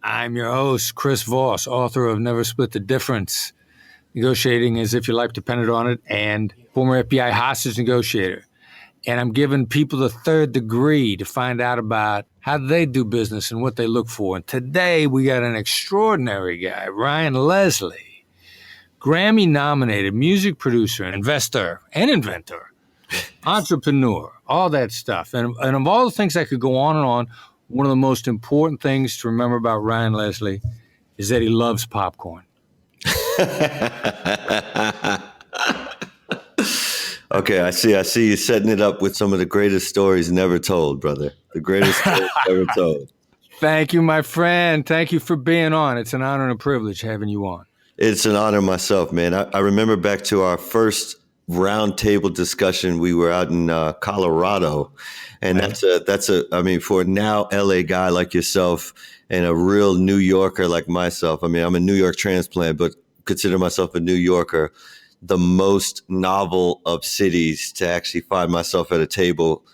I'm your host, Chris Voss, author of Never Split the Difference, Negotiating as If Your Life Depended on It, and former FBI hostage negotiator. And I'm giving people the third degree to find out about how they do business and what they look for. And today we got an extraordinary guy, Ryan Leslie, Grammy-nominated music producer, investor, and inventor, entrepreneur, all that stuff. And of all the things I could go on and on, one of the most important things to remember about Ryan Leslie is that he loves popcorn. Okay, I see you setting it up with some of the greatest stories never told, brother. The greatest stories ever told. Thank you, my friend. Thank you for being on. It's an honor and a privilege having you on. It's an honor myself, man. I remember back to our first roundtable discussion. We were out in Colorado, and that's a for a now LA guy like yourself and a real New Yorker like myself. I mean, I'm a New York transplant, but consider myself a New Yorker. The most novel of cities to actually find myself at a table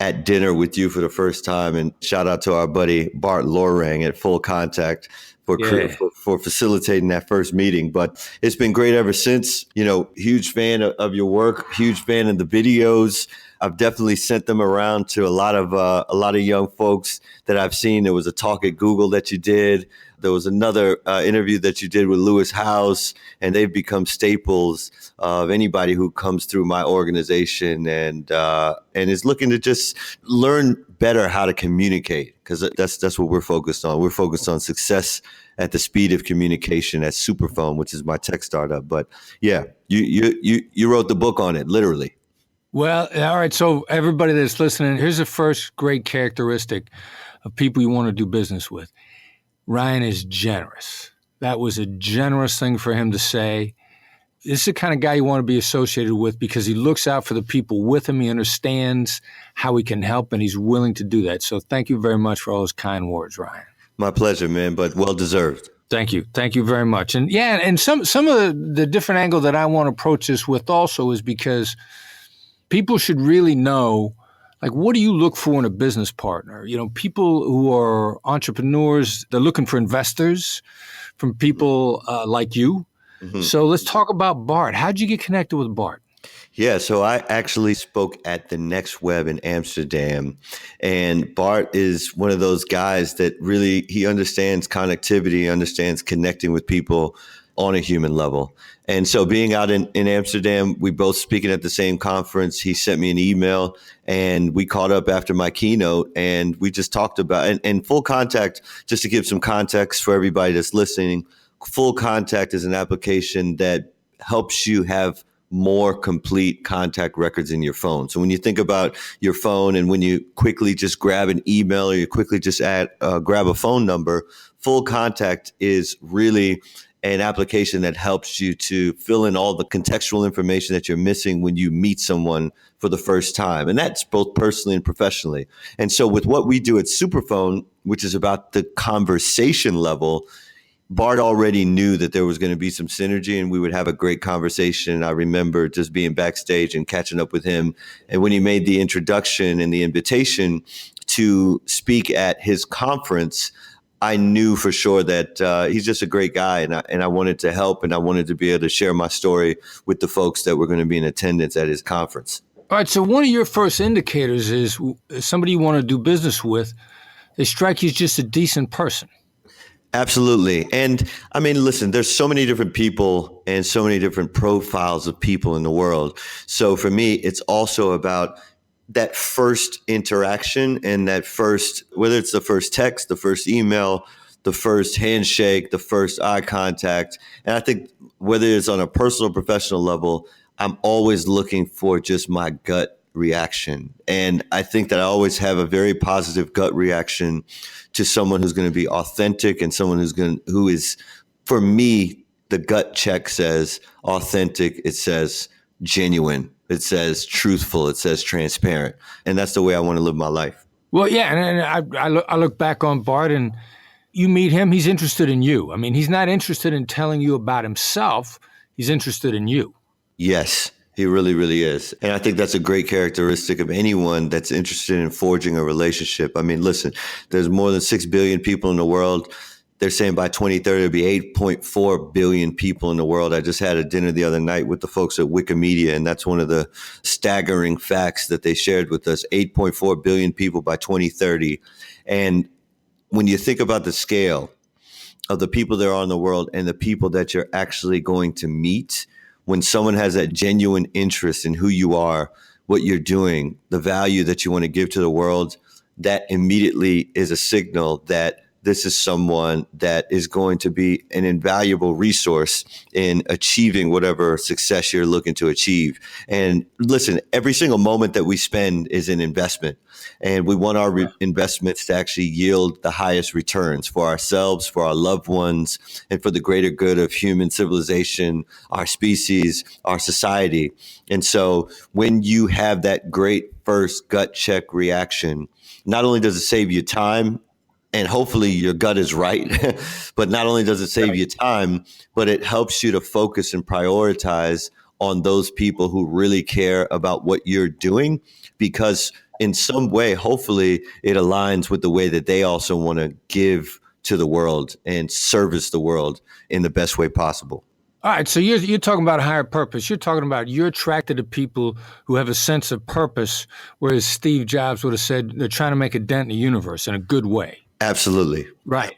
at dinner with you for the first time. And shout out to our buddy Bart Yasso at Full Contact for facilitating that first meeting. But it's been great ever since. You know, huge fan of your work, huge fan of the videos. I've definitely sent them around to a lot of young folks that I've seen. There was a talk at Google that you did. There was another interview that you did with Lewis Howes, and they've become staples of anybody who comes through my organization and is looking to just learn better how to communicate, because that's what we're focused on. We're focused on success at the speed of communication at Superphone, which is my tech startup. But yeah, you wrote the book on it, literally. Well, all right. So everybody that's listening, here's the first great characteristic of people you want to do business with. Ryan is generous. That was a generous thing for him to say. This is the kind of guy you want to be associated with because he looks out for the people with him. He understands how he can help, and he's willing to do that. So thank you very much for all those kind words, Ryan. My pleasure, man, but well-deserved. Thank you. Thank you very much. And yeah, and some of the different angle that I want to approach this with also is because people should really know, like, what do you look for in a business partner? You know, people who are entrepreneurs, they're looking for investors from people like you. Mm-hmm. So let's talk about Bart. How'd you get connected with Bart? Yeah, so I actually spoke at the Next Web in Amsterdam, and Bart is one of those guys that really, he understands connectivity, understands connecting with people on a human level. And so being out in Amsterdam, we both speaking at the same conference, he sent me an email and we caught up after my keynote and we just talked about, and Full Contact, just to give some context for everybody that's listening, Full Contact is an application that helps you have more complete contact records in your phone. So when you think about your phone and when you quickly just grab an email or you quickly just grab a phone number, Full Contact is really an application that helps you to fill in all the contextual information that you're missing when you meet someone for the first time. And that's both personally and professionally. And so with what we do at Superphone, which is about the conversation level, Bart already knew that there was going to be some synergy and we would have a great conversation. I remember just being backstage and catching up with him. And when he made the introduction and the invitation to speak at his conference, I knew for sure that he's just a great guy, and I wanted to help, and I wanted to be able to share my story with the folks that were going to be in attendance at his conference. All right, so one of your first indicators is somebody you want to do business with, they strike you as just a decent person. Absolutely. And I mean, listen, there's so many different people and so many different profiles of people in the world. So for me, it's also about that first interaction and that first, whether it's the first text, the first email, the first handshake, the first eye contact. And I think whether it's on a personal or professional level, I'm always looking for just my gut reaction. And I think that I always have a very positive gut reaction to someone who's going to be authentic and someone who is, for me, the gut check says authentic. It says genuine. It says truthful. It says transparent. And that's the way I want to live my life. Well, yeah. And I look back on Bart and you meet him, he's interested in you. I mean, he's not interested in telling you about himself. He's interested in you. Yes, he really, really is. And I think that's a great characteristic of anyone that's interested in forging a relationship. I mean, listen, there's more than 6 billion people in the world. They're saying by 2030, there'll be 8.4 billion people in the world. I just had a dinner the other night with the folks at Wikimedia, and that's one of the staggering facts that they shared with us. 8.4 billion people by 2030. And when you think about the scale of the people that are in the world and the people that you're actually going to meet, when someone has that genuine interest in who you are, what you're doing, the value that you want to give to the world, that immediately is a signal that this is someone that is going to be an invaluable resource in achieving whatever success you're looking to achieve. And listen, every single moment that we spend is an investment. And we want our investments to actually yield the highest returns for ourselves, for our loved ones, and for the greater good of human civilization, our species, our society. And so when you have that great first gut check reaction, not only does it save you time, and hopefully your gut is right, but not only does it save you time, but it helps you to focus and prioritize on those people who really care about what you're doing, because in some way, hopefully it aligns with the way that they also want to give to the world and service the world in the best way possible. All right, so you're talking about a higher purpose. You're talking about you're attracted to people who have a sense of purpose, whereas Steve Jobs would have said they're trying to make a dent in the universe in a good way. Absolutely. Right.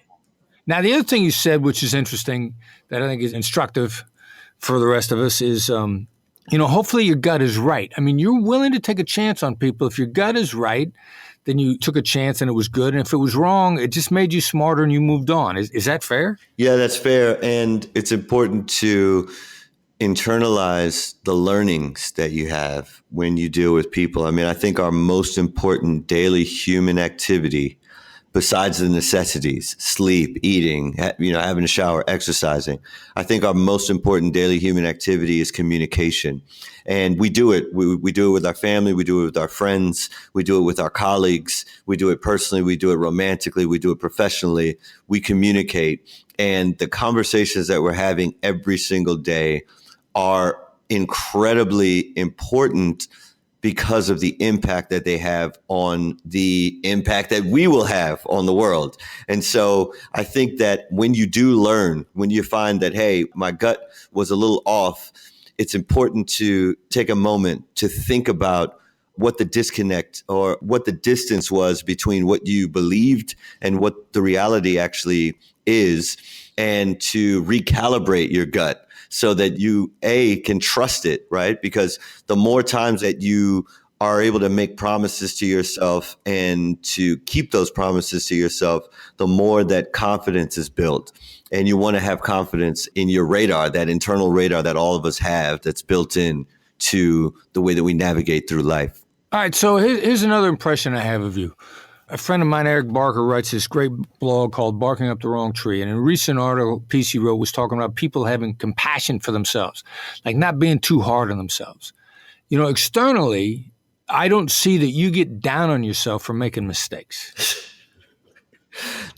Now, the other thing you said, which is interesting, that I think is instructive for the rest of us, is, hopefully your gut is right. I mean, you're willing to take a chance on people. If your gut is right, then you took a chance and it was good. And if it was wrong, it just made you smarter and you moved on. Is that fair? Yeah, that's fair. And it's important to internalize the learnings that you have when you deal with people. I mean, I think our most important daily human activity, besides the necessities, sleep, eating, having a shower, exercising, I think our most important daily human activity is communication. And we do it. We do it with our family. We do it with our friends. We do it with our colleagues. We do it personally. We do it romantically. We do it professionally. We communicate. And the conversations that we're having every single day are incredibly important because of the impact that they have on the impact that we will have on the world. And so I think that when you do learn, when you find that, hey, my gut was a little off, it's important to take a moment to think about what the disconnect or what the distance was between what you believed and what the reality actually is, and to recalibrate your gut so that you, can trust it, right? Because the more times that you are able to make promises to yourself and to keep those promises to yourself, the more that confidence is built. And you want to have confidence in your radar, that internal radar that all of us have that's built in to the way that we navigate through life. All right, so here's another impression I have of you. A friend of mine, Eric Barker, writes this great blog called Barking Up the Wrong Tree. And in a recent article, piece he wrote was talking about people having compassion for themselves, like not being too hard on themselves. Externally, I don't see that you get down on yourself for making mistakes.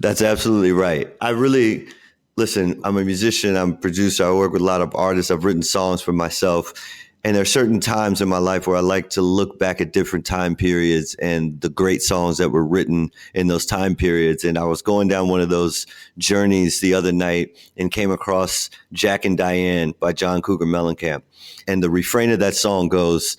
That's absolutely right. Listen, I'm a musician, I'm a producer, I work with a lot of artists, I've written songs for myself. And there are certain times in my life where I like to look back at different time periods and the great songs that were written in those time periods. And I was going down one of those journeys the other night and came across Jack and Diane by John Cougar Mellencamp. And the refrain of that song goes,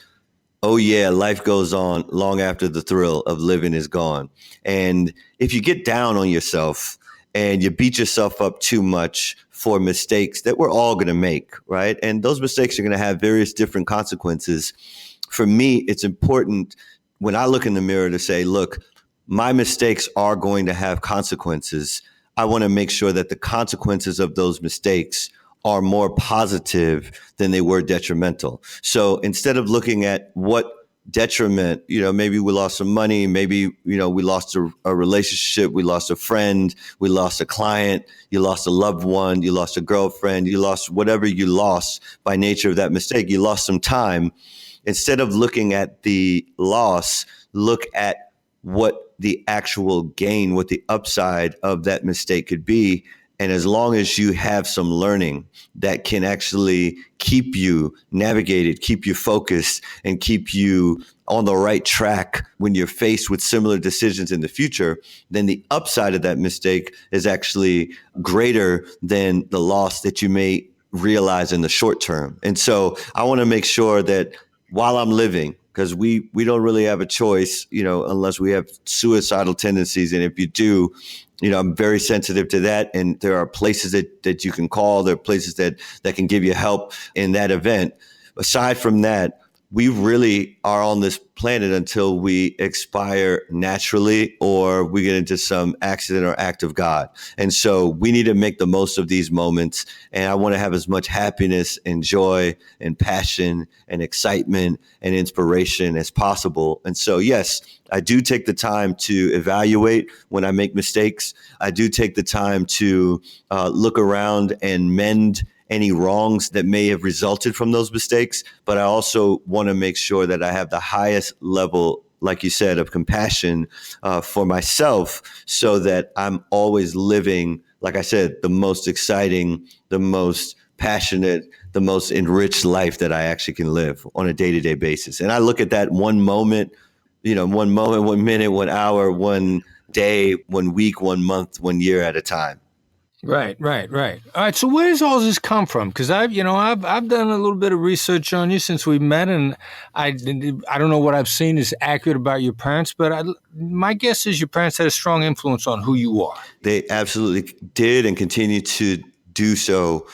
"Oh yeah, life goes on long after the thrill of living is gone." And if you get down on yourself and you beat yourself up too much for mistakes that we're all going to make, right? And those mistakes are going to have various different consequences. For me, it's important when I look in the mirror to say, look, my mistakes are going to have consequences. I want to make sure that the consequences of those mistakes are more positive than they were detrimental. So instead of looking at what detriment, maybe we lost some money, maybe, we lost a relationship, we lost a friend, we lost a client, you lost a loved one, you lost a girlfriend, you lost whatever you lost by nature of that mistake, you lost some time. Instead of looking at the loss, look at what the actual gain, what the upside of that mistake could be, And as long as you have some learning that can actually keep you navigated, keep you focused, and keep you on the right track when you're faced with similar decisions in the future, then the upside of that mistake is actually greater than the loss that you may realize in the short term. And so I want to make sure that while I'm living, because we don't really have a choice, unless we have suicidal tendencies. And if you do, I'm very sensitive to that. And there are places that you can call. There are places that can give you help in that event. Aside from that, we really are on this planet until we expire naturally or we get into some accident or act of God. And so we need to make the most of these moments. And I want to have as much happiness and joy and passion and excitement and inspiration as possible. And so, yes, I do take the time to evaluate when I make mistakes. I do take the time to look around and mend any wrongs that may have resulted from those mistakes. But I also want to make sure that I have the highest level, like you said, of compassion for myself so that I'm always living, like I said, the most exciting, the most passionate, the most enriched life that I actually can live on a day-to-day basis. And I look at that one moment, 1 minute, 1 hour, 1 day, 1 week, 1 month, 1 year at a time. Right. All right. So where does all this come from? Because I've done a little bit of research on you since we met, and I don't know what I've seen is accurate about your parents, but my guess is your parents had a strong influence on who you are. They absolutely did and continue to do so.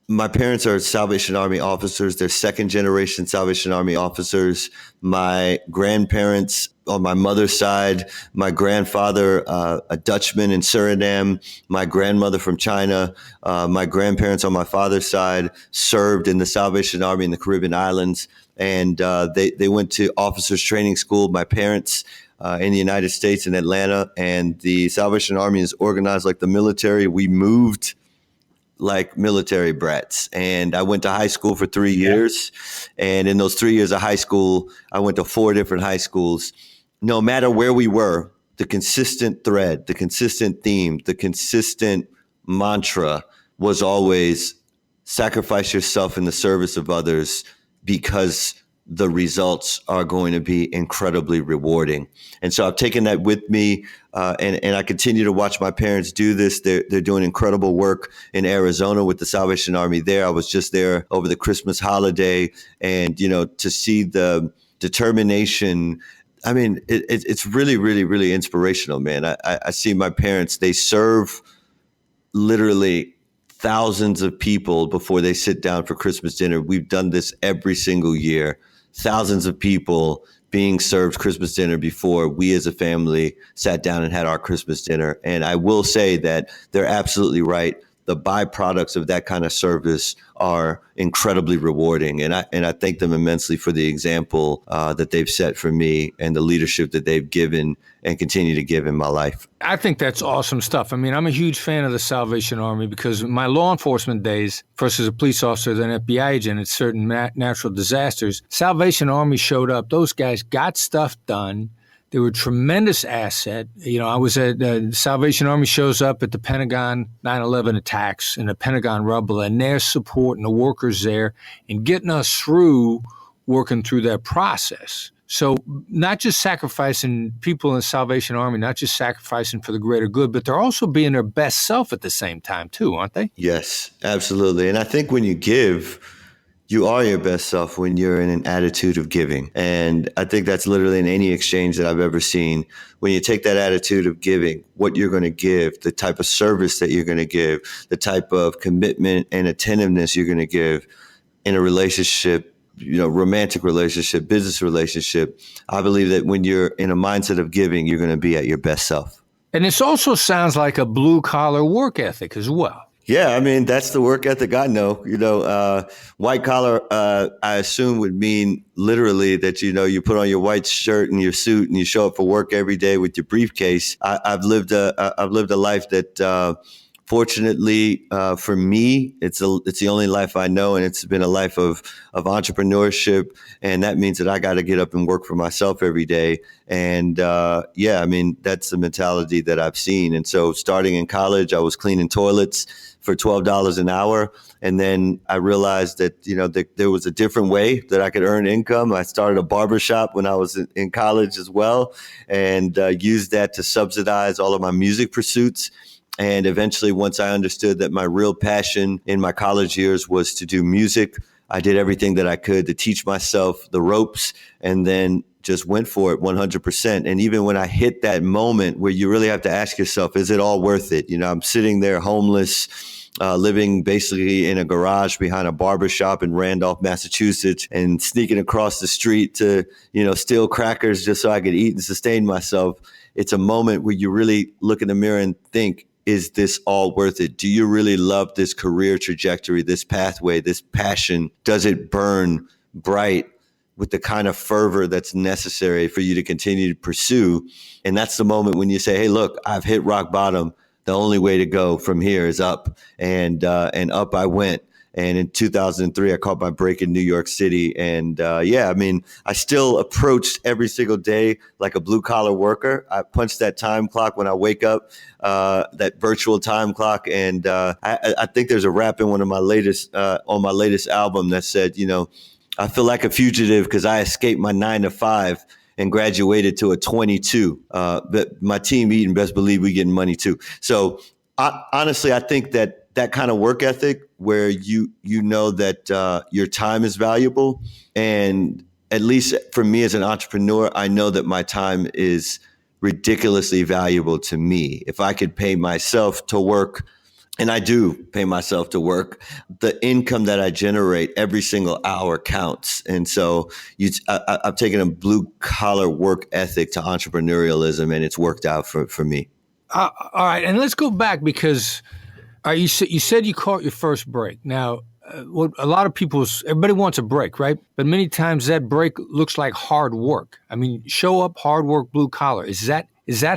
My parents are Salvation Army officers. They're second generation Salvation Army officers. My grandparents on my mother's side, my grandfather, a Dutchman in Suriname, my grandmother from China, my grandparents on my father's side served in the Salvation Army in the Caribbean islands. And they went to officers training school. My parents in the United States in Atlanta, and the Salvation Army is organized like the military. We moved like military brats. And I went to high school for 3 years. And in those 3 years of high school, I went to 4 different high schools. No matter where we were, the consistent thread, the consistent theme, the consistent mantra was always sacrifice yourself in the service of others because the results are going to be incredibly rewarding. And so I've taken that with me, and I continue to watch my parents do this. They're doing incredible work in Arizona with the Salvation Army there. I was just there over the Christmas holiday, and, to see the determination. I mean, it's really, really, really inspirational, man. I see my parents, they serve literally thousands of people before they sit down for Christmas dinner. We've done this every single year. Thousands of people being served Christmas dinner before we as a family sat down and had our Christmas dinner. And I will say that they're absolutely right. The byproducts of that kind of service are incredibly rewarding. And I thank them immensely for the example that they've set for me and the leadership that they've given and continue to give in my life. I think that's awesome stuff. I mean, I'm a huge fan of the Salvation Army because my law enforcement days, first as a police officer, then FBI agent at certain natural disasters, Salvation Army showed up. Those guys got stuff done. They were a tremendous asset. I was at Salvation Army shows up at the Pentagon 9/11 attacks and the Pentagon rubble, and their support and the workers there and getting us through working through that process. So not just sacrificing people in the Salvation Army, not just sacrificing for the greater good, but they're also being their best self at the same time too, aren't they? Yes, absolutely. And I think when you give, you are your best self when you're in an attitude of giving. And I think that's literally in any exchange that I've ever seen. When you take that attitude of giving, what you're going to give, the type of service that you're going to give, the type of commitment and attentiveness you're going to give in a relationship, romantic relationship, business relationship, I believe that when you're in a mindset of giving, you're going to be at your best self. And this also sounds like a blue collar work ethic as well. Yeah, I mean, that's the work ethic I know. White collar, I assume would mean literally that, you put on your white shirt and your suit and you show up for work every day with your briefcase. I've lived a life that Fortunately, for me, it's the only life I know, and it's been a life of entrepreneurship, and that means that I got to get up and work for myself every day. And yeah, I mean, that's the mentality that I've seen. And so, starting in college, I was cleaning toilets for $12 an hour, and then I realized that that there was a different way that I could earn income. I started a barbershop when I was in college as well, and used that to subsidize all of my music pursuits. And eventually, once I understood that my real passion in my college years was to do music, I did everything that I could to teach myself the ropes, and then just went for it 100%. And even when I hit that moment where you really have to ask yourself, is it all worth it? I'm sitting there homeless, living basically in a garage behind a barbershop in Randolph, Massachusetts, and sneaking across the street to, steal crackers just so I could eat and sustain myself. It's a moment where you really look in the mirror and think, is this all worth it? Do you really love this career trajectory, this pathway, this passion? Does it burn bright with the kind of fervor that's necessary for you to continue to pursue? And that's the moment when you say, hey, look, I've hit rock bottom. The only way to go from here is up. And up I went. And in 2003, I caught my break in New York City. And yeah, I mean, I still approached every single day like a blue collar worker. I punched that time clock when I wake up, that virtual time clock. And I think there's a rap in one of my latest, on my latest album that said, I feel like a fugitive because I escaped my 9 to 5 and graduated to a 22. But my team eating, best believe we getting money too. So honestly, I think that kind of work ethic where you know that your time is valuable. And at least for me as an entrepreneur, I know that my time is ridiculously valuable to me. If I could pay myself to work, and I do pay myself to work, the income that I generate every single hour counts. And so I've taken a blue collar work ethic to entrepreneurialism, and it's worked out for me. All right. And let's go back because you said you caught your first break. Now, what a lot of everybody wants a break, right? But many times that break looks like hard work. I mean, show up, hard work, blue collar. Is that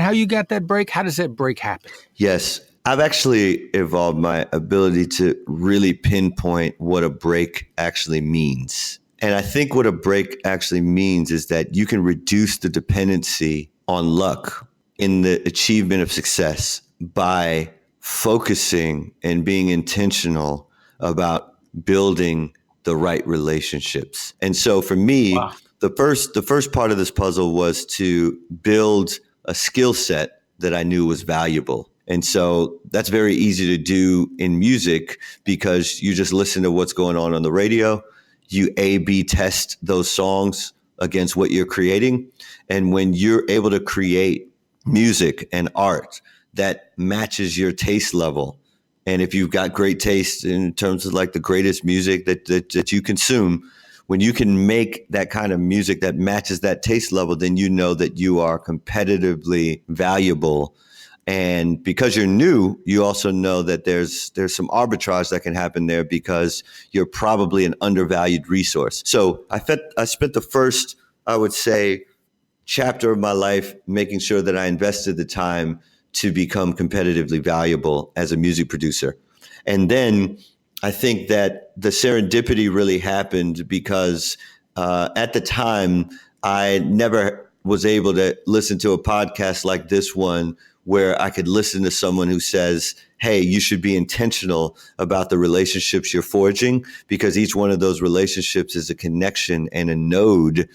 how you got that break? How does that break happen? Yes. I've actually evolved my ability to really pinpoint what a break actually means. And I think what a break actually means is that you can reduce the dependency on luck in the achievement of success by focusing and being intentional about building the right relationships. And so for me, wow, the first part of this puzzle was to build a skill set that I knew was valuable. And so that's very easy to do in music because you just listen to what's going on the radio. You A/B test those songs against what you're creating. And when you're able to create music and art that matches your taste level, and if you've got great taste in terms of like the greatest music that you consume, when you can make that kind of music that matches that taste level, then you know that you are competitively valuable. And because you're new, you also know that there's some arbitrage that can happen there because you're probably an undervalued resource. So I spent the first, I would say, chapter of my life making sure that I invested the time to become competitively valuable as a music producer. And then I think that the serendipity really happened because at the time, I never was able to listen to a podcast like this one where I could listen to someone who says, hey, you should be intentional about the relationships you're forging because each one of those relationships is a connection and a node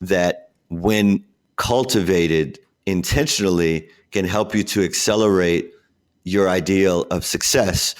that when cultivated intentionally can help you to accelerate your ideal of success.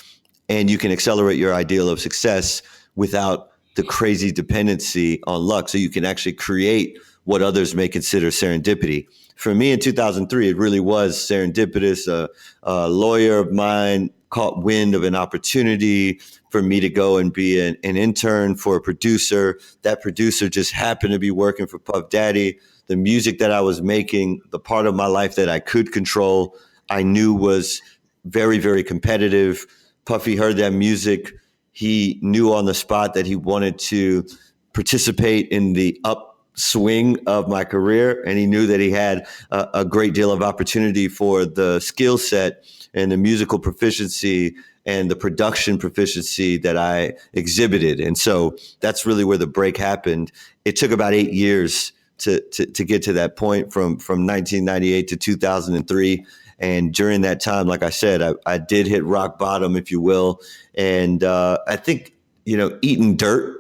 And you can accelerate your ideal of success without the crazy dependency on luck. So you can actually create what others may consider serendipity. For me in 2003, it really was serendipitous. A lawyer of mine caught wind of an opportunity for me to go and be an intern for a producer. That producer just happened to be working for Puff Daddy. The music that I was making, the part of my life that I could control, I knew was very, very competitive. Puffy heard that music. He knew on the spot that he wanted to participate in the up swing of my career, and he knew that he had a great deal of opportunity for the skill set and the musical proficiency and the production proficiency that I exhibited. And so that's really where the break happened. It took about 8 years to get to that point from 1998 to 2003. And during that time, like I said, I did hit rock bottom, if you will. And I think, eating dirt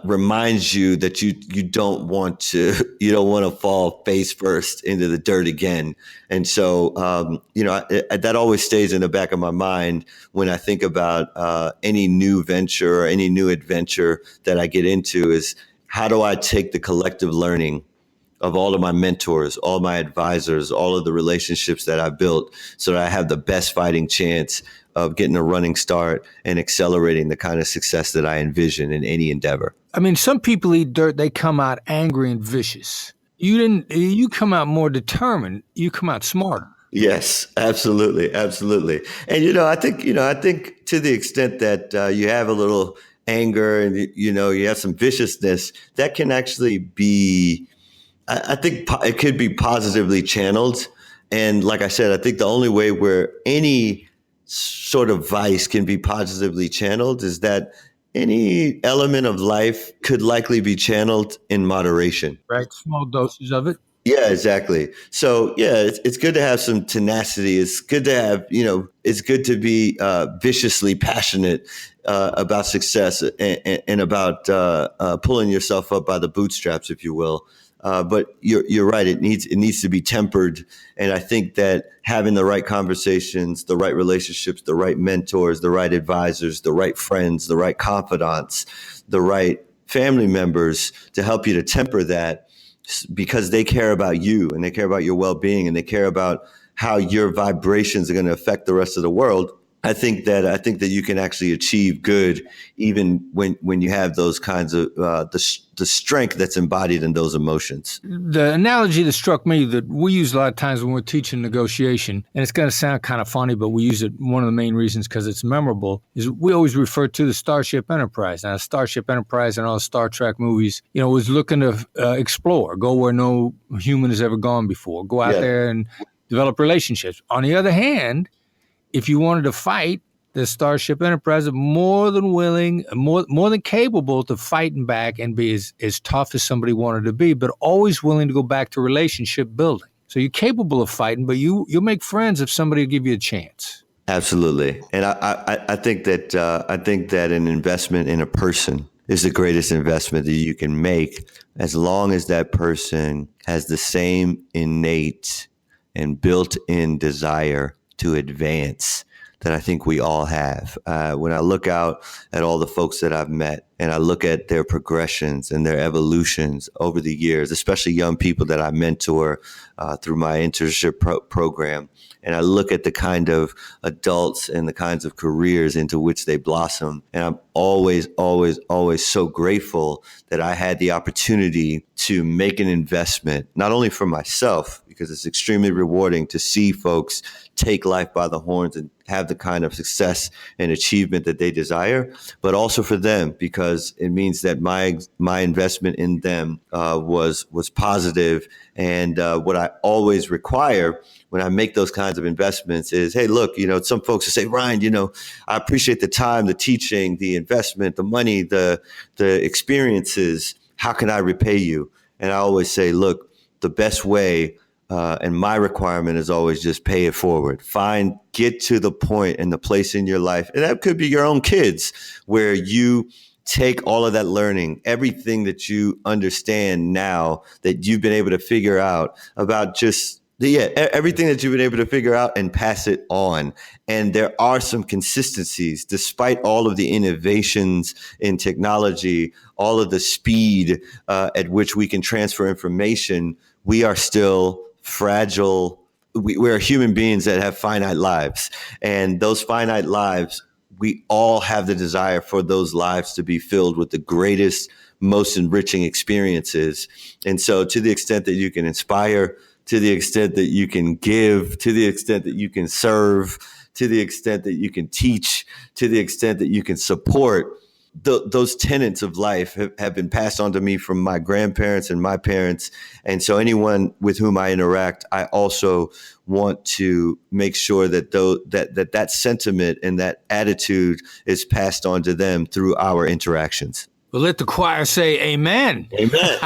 reminds you that you don't want to fall face first into the dirt again. And so that always stays in the back of my mind when I think about any new venture or any new adventure that I get into, is how do I take the collective learning of all of my mentors, all my advisors, all of the relationships that I built, so that I have the best fighting chance of getting a running start and accelerating the kind of success that I envision in any endeavor. I mean, some people eat dirt, they come out angry and vicious. You come out more determined. You come out smarter. Yes, absolutely. Absolutely. And, I think to the extent that you have a little anger and, you have some viciousness, that can actually be, I think it could be positively channeled. And like I said, I think the only way where any sort of vice can be positively channeled is that any element of life could likely be channeled in moderation. Right? Small doses of it. Yeah, exactly. So yeah, it's good to have some tenacity. It's good to have, it's good to be viciously passionate about success and about pulling yourself up by the bootstraps, if you will. But you're right. It needs to be tempered. And I think that having the right conversations, the right relationships, the right mentors, the right advisors, the right friends, the right confidants, the right family members to help you to temper that, because they care about you and they care about your well-being and they care about how your vibrations are going to affect the rest of the world. I think that you can actually achieve good even when you have those kinds of the strength that's embodied in those emotions. The analogy that struck me that we use a lot of times when we're teaching negotiation, and it's going to sound kind of funny, but we use it, one of the main reasons because it's memorable, is we always refer to the Starship Enterprise. Now, Starship Enterprise and all Star Trek movies, was looking to explore, go where no human has ever gone before, go out there and develop relationships. On the other hand, if you wanted to fight, the Starship Enterprise is more than willing, more than capable to fighting back and be as tough as somebody wanted to be, but always willing to go back to relationship building. So you're capable of fighting, but you'll make friends if somebody will give you a chance. Absolutely. And I think that an investment in a person is the greatest investment that you can make, as long as that person has the same innate and built-in desire to advance that I think we all have. When I look out at all the folks that I've met and I look at their progressions and their evolutions over the years, especially young people that I mentor through my internship program, and I look at the kind of adults and the kinds of careers into which they blossom, and I'm always, always, always so grateful that I had the opportunity to make an investment, not only for myself, because it's extremely rewarding to see folks take life by the horns and have the kind of success and achievement that they desire, but also for them, because it means that my investment in them was positive. And what I always require when I make those kinds of investments is, hey, look, some folks will say, Ryan, I appreciate the time, the teaching, the investment, the money, the experiences. How can I repay you? And I always say, look, the best way, and my requirement is always just pay it forward. Get to the point and the place in your life, and that could be your own kids, where you take all of that learning, everything that you understand now that you've been able to figure out about just everything that you've been able to figure out, and pass it on. And there are some consistencies, despite all of the innovations in technology, all of the speed at which we can transfer information. We are still fragile. We're human beings that have finite lives, and those finite lives, we all have the desire for those lives to be filled with the greatest, most enriching experiences. And so to the extent that you can inspire, to the extent that you can give, to the extent that you can serve, to the extent that you can teach, to the extent that you can support, those tenets of life have been passed on to me from my grandparents and my parents. And so anyone with whom I interact, I also want to make sure that that sentiment and that attitude is passed on to them through our interactions. Well, let the choir say amen. Amen.